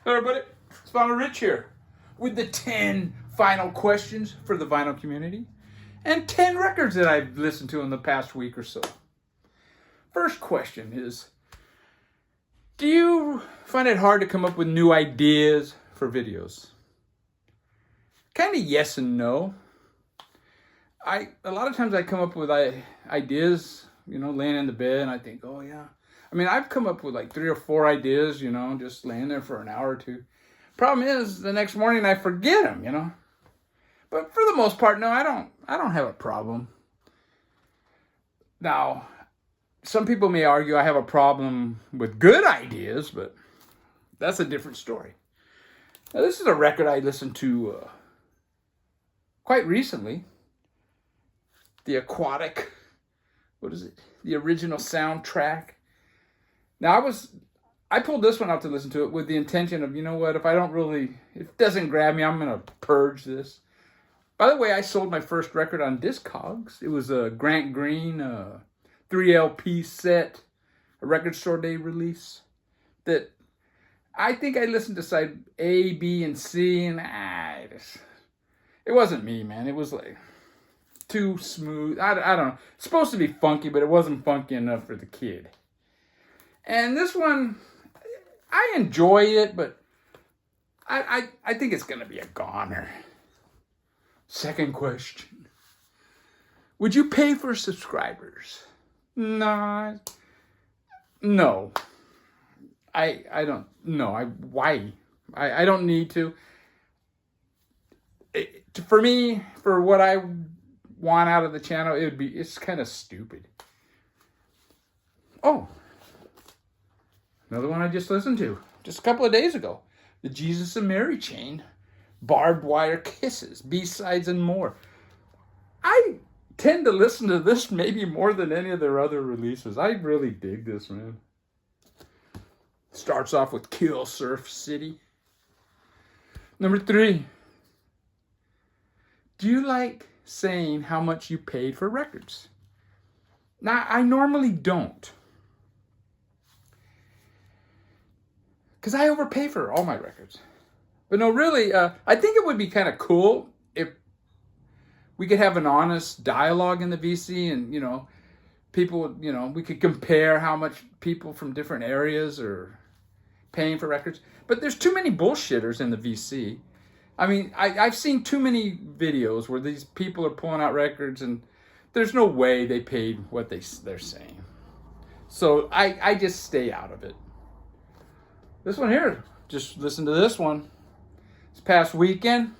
Hello everybody, it's Vinyl Rich here with the 10 final questions for the vinyl community and 10 records that I've listened to in the past week or so. First question is, do you find it hard to come up with new ideas for videos? Kind of yes and no. A lot of times I come up with ideas, laying in the bed and I think, oh yeah. I mean, I've come up with like 3 or 4 ideas, just laying there for an hour or two. Problem is, the next morning I forget them, But for the most part, no, I don't have a problem. Now, some people may argue I have a problem with good ideas, but that's a different story. Now, this is a record I listened to quite recently. The Aquatic, the original soundtrack. Now, I pulled this one out to listen to it with the intention of, if it doesn't grab me, I'm going to purge this. By the way, I sold my first record on Discogs. It was a Grant Green 3LP set, a Record Store Day release that I think I listened to side A, B, and C, and it wasn't me, man. It was like too smooth. I don't know. It's supposed to be funky, but it wasn't funky enough for the kid. And this one, I enjoy it, but I think it's going to be a goner. Second question. Would you pay for subscribers? No. I don't. No. Why? I don't need to. For me, for what I want out of the channel, it's kind of stupid. Oh. Another one I just listened to just a couple of days ago. The Jesus and Mary Chain, Barbed Wire Kisses, B-sides and more. I tend to listen to this maybe more than any of their other releases. I really dig this, man. Starts off with Kill Surf City. Number 3. Do you like saying how much you paid for records? Now, I normally don't. Because I overpay for all my records. But no, really, I think it would be kind of cool if we could have an honest dialogue in the VC and, people, we could compare how much people from different areas are paying for records. But there's too many bullshitters in the VC. I mean, I've seen too many videos where these people are pulling out records and there's no way they paid what they're saying. So I just stay out of it. This one here, just listen to this one. This past weekend,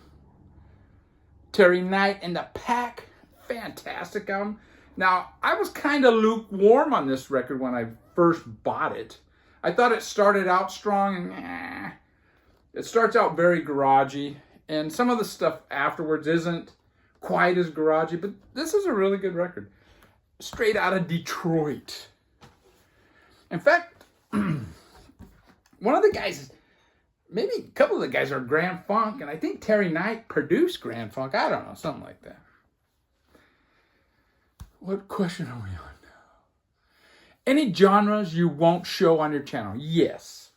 Terry Knight and the Pack, fantastic album. Now, I was kind of lukewarm on this record when I first bought it. I thought it started out strong and it starts out very garagey. And some of the stuff afterwards isn't quite as garagey, but this is a really good record. Straight out of Detroit. In fact, one of the guys, maybe a couple of the guys are Grand Funk, and I think Terry Knight produced Grand Funk. I don't know, something like that. What question are we on now? Any genres you won't show on your channel? Yes.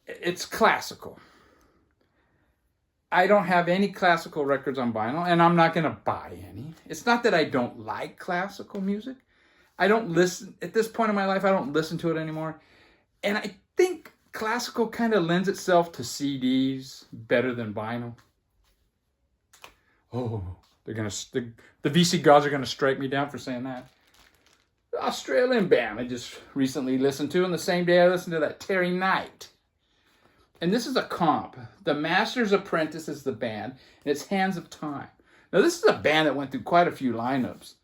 It's classical. I don't have any classical records on vinyl, and I'm not going to buy any. It's not that I don't like classical music. I don't listen, at this point in my life, I don't listen to it anymore. And I think classical kind of lends itself to CDs better than vinyl. Oh, the VC gods are gonna strike me down for saying that. The Australian band I just recently listened to, and the same day I listened to that Terry Knight. And this is a comp. The Master's Apprentice is the band, and it's Hands of Time. Now this is a band that went through quite a few lineups.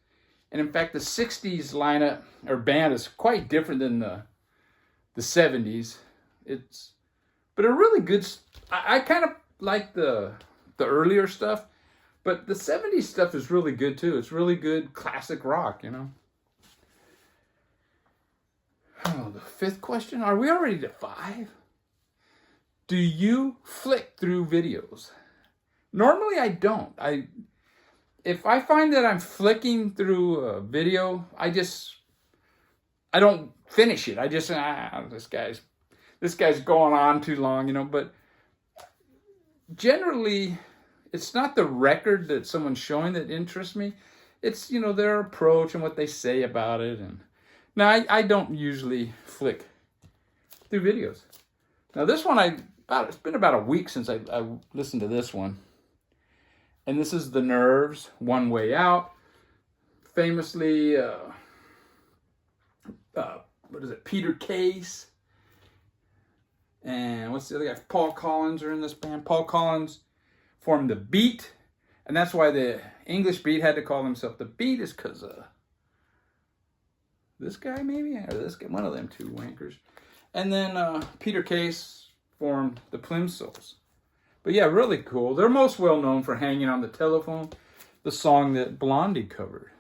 And in fact, the 60s lineup or band is quite different than the 70s. But a really good. I kind of like the earlier stuff, but the 70s stuff is really good too. It's really good classic rock, Oh, the 5th question. Are we already to 5? Do you flick through videos? Normally, I don't. If I find that I'm flicking through a video, I don't finish it. I just, this guy's going on too long, you know. But generally, it's not the record that someone's showing that interests me. It's, you know, their approach and what they say about it. And now I don't usually flick through videos. Now this one, it's been about a week since I listened to this one. And this is The Nerves, One Way Out. Famously, what is it, Peter Case. And what's the other guy? Paul Collins are in this band. Paul Collins formed The Beat. And that's why the English Beat had to call himself The Beat, is because this guy maybe? Or this guy, one of them two wankers. And then Peter Case formed the Plimsolls. But yeah, really cool. They're most well known for Hanging on the Telephone, the song that Blondie covered.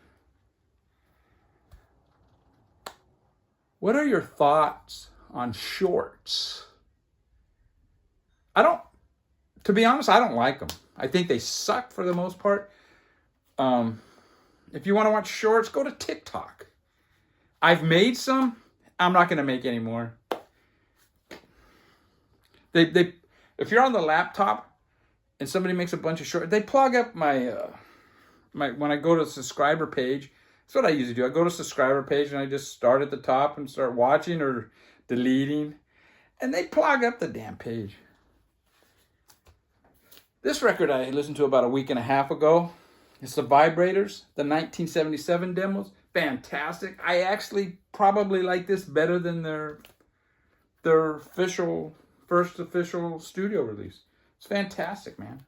What are your thoughts on shorts? To be honest, I don't like them. I think they suck for the most part. If you want to watch shorts, go to TikTok. I've made some. I'm not going to make any more. If you're on the laptop and somebody makes a bunch of shorts, they plug up my when I go to the subscriber page. That's what I usually do. I go to subscriber page and I just start at the top and start watching or deleting. And they plug up the damn page. This record I listened to about a week and a half ago. It's the Vibrators, the 1977 demos. Fantastic. I actually probably like this better than their first official studio release. It's fantastic, man.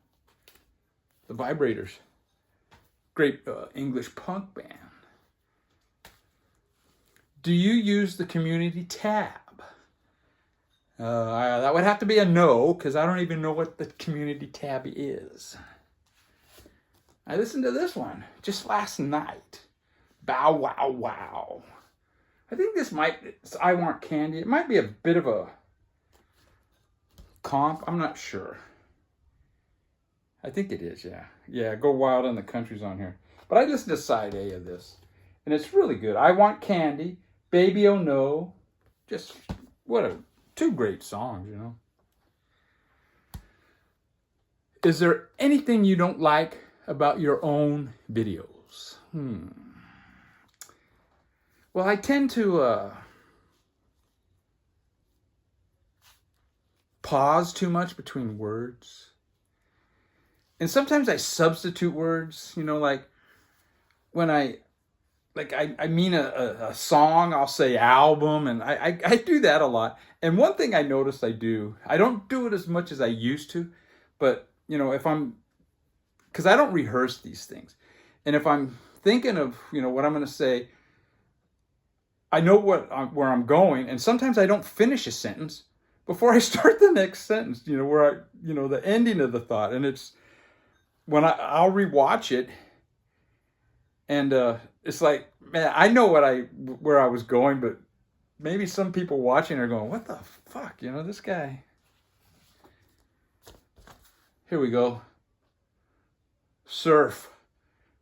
The Vibrators. Great English punk band. Do you use the community tab? That would have to be a no, because I don't even know what the community tab is. I listened to this one just last night. Bow Wow Wow. I think it's I Want Candy. It might be a bit of a comp. I'm not sure. I think it is, yeah. Yeah, Go Wild in the Country's on here. But I listened to side A of this, and it's really good. I Want Candy, Baby Oh No. Just, two great songs, you know. Is there anything you don't like about your own videos? Well, I tend to pause too much between words. And sometimes I substitute words, you know, like when I mean a song, I'll say album, and I do that a lot. And one thing I noticed I don't do it as much as I used to, but, you know, because I don't rehearse these things. And if I'm thinking of, you know, what I'm going to say, I know where I'm going, and sometimes I don't finish a sentence before I start the next sentence, you know, the ending of the thought. And it's when I'll rewatch it, and it's like, man, I know where I was going, but maybe some people watching are going, what the fuck, you know, this guy. Here we go. Surf.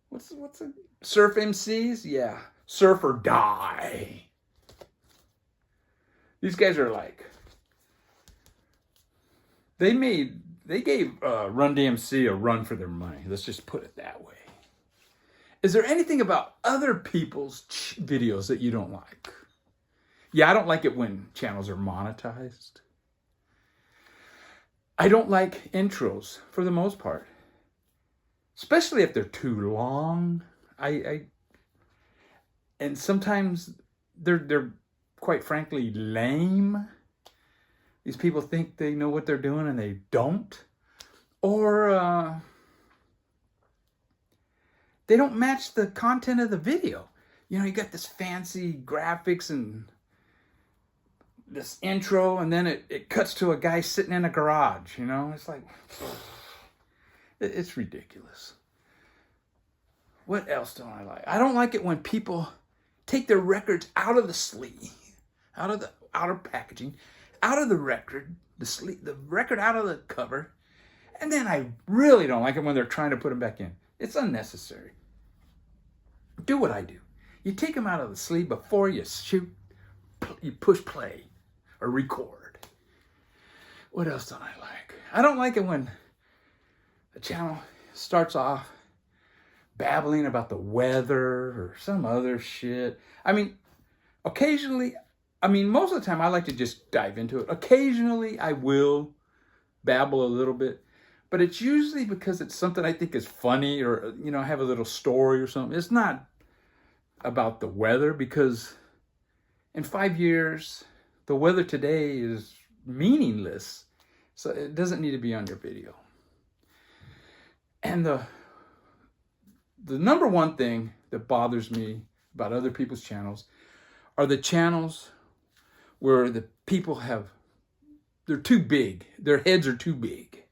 What's a Surf MCs? Yeah. Surf or Die. These guys are like, they gave Run DMC a run for their money. Let's just put it that way. Is there anything about other people's videos that you don't like? Yeah, I don't like it when channels are monetized. I don't like intros for the most part, especially if they're too long. And sometimes they're quite frankly lame. These people think they know what they're doing and they don't. Or they don't match the content of the video. You know, you got this fancy graphics and this intro, and then it cuts to a guy sitting in a garage, you know? It's like, it's ridiculous. What else don't I like? I don't like it when people take their records out of the sleeve, out of the outer packaging, out of the record, the record out of the cover, and then I really don't like it when they're trying to put them back in. It's unnecessary. Do what I do. You take them out of the sleeve before you shoot, you push play or record. What else don't I like? I don't like it when a channel starts off babbling about the weather or some other shit. I mean, occasionally, most of the time I like to just dive into it. Occasionally I will babble a little bit, but it's usually because it's something I think is funny or, have a little story or something. It's not about the weather, because in 5 years, the weather today is meaningless. So it doesn't need to be on your video. And the number one thing that bothers me about other people's channels are the channels where the people they're too big. Their heads are too big.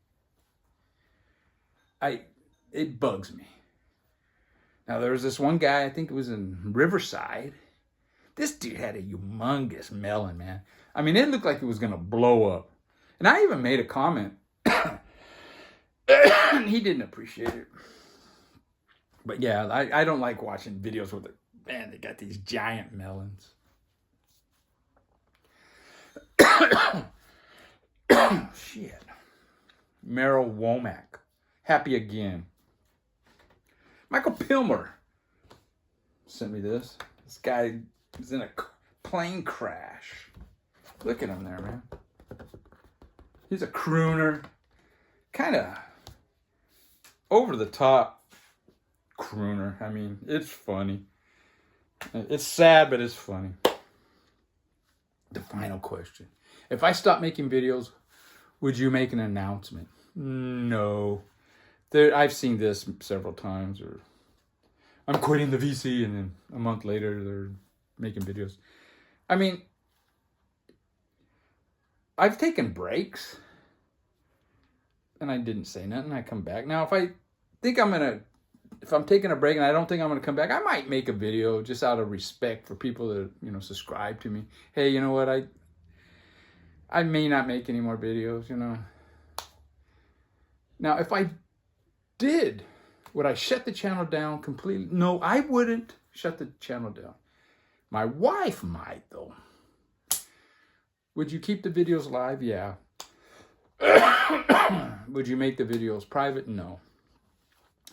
It bugs me. Now, there was this one guy, I think it was in Riverside. This dude had a humongous melon, man. It looked like it was going to blow up. And I even made a comment. And he didn't appreciate it. But yeah, I don't like watching videos where they got these giant melons. Shit. Meryl Womack. Happy again. Michael Pilmer sent me this. This guy was in a plane crash. Look at him there, man. He's a crooner. Kind of over the top crooner. It's funny. It's sad, but it's funny. The final question. If I stop making videos, would you make an announcement? No. I've seen this several times, or I'm quitting the VC, and then a month later they're making videos. I've taken breaks, and I didn't say nothing. I come back. Now, if I'm taking a break and I don't think I'm going to come back, I might make a video just out of respect for people that, subscribe to me. Hey, you know what? I may not make any more videos, Now, if I did, would I shut the channel down completely? No, I wouldn't shut the channel down. My wife might, though. Would you keep the videos live? Yeah. Would you make the videos private? No.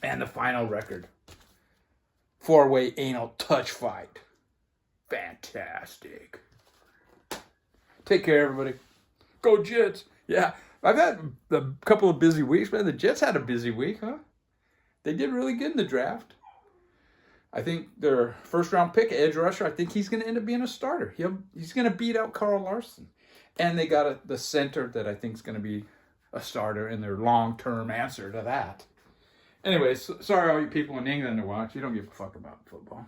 And the final record. 4-way anal touch fight. Fantastic. Take care, everybody. Go Jets. Yeah, I've had a couple of busy weeks, man. The Jets had a busy week, huh? They did really good in the draft. I think their first-round pick, edge rusher, I think he's going to end up being a starter. He's going to beat out Carl Larson. And they got the center that I think is going to be a starter in their long-term answer to that. Anyways, sorry all you people in England to watch. You don't give a fuck about football.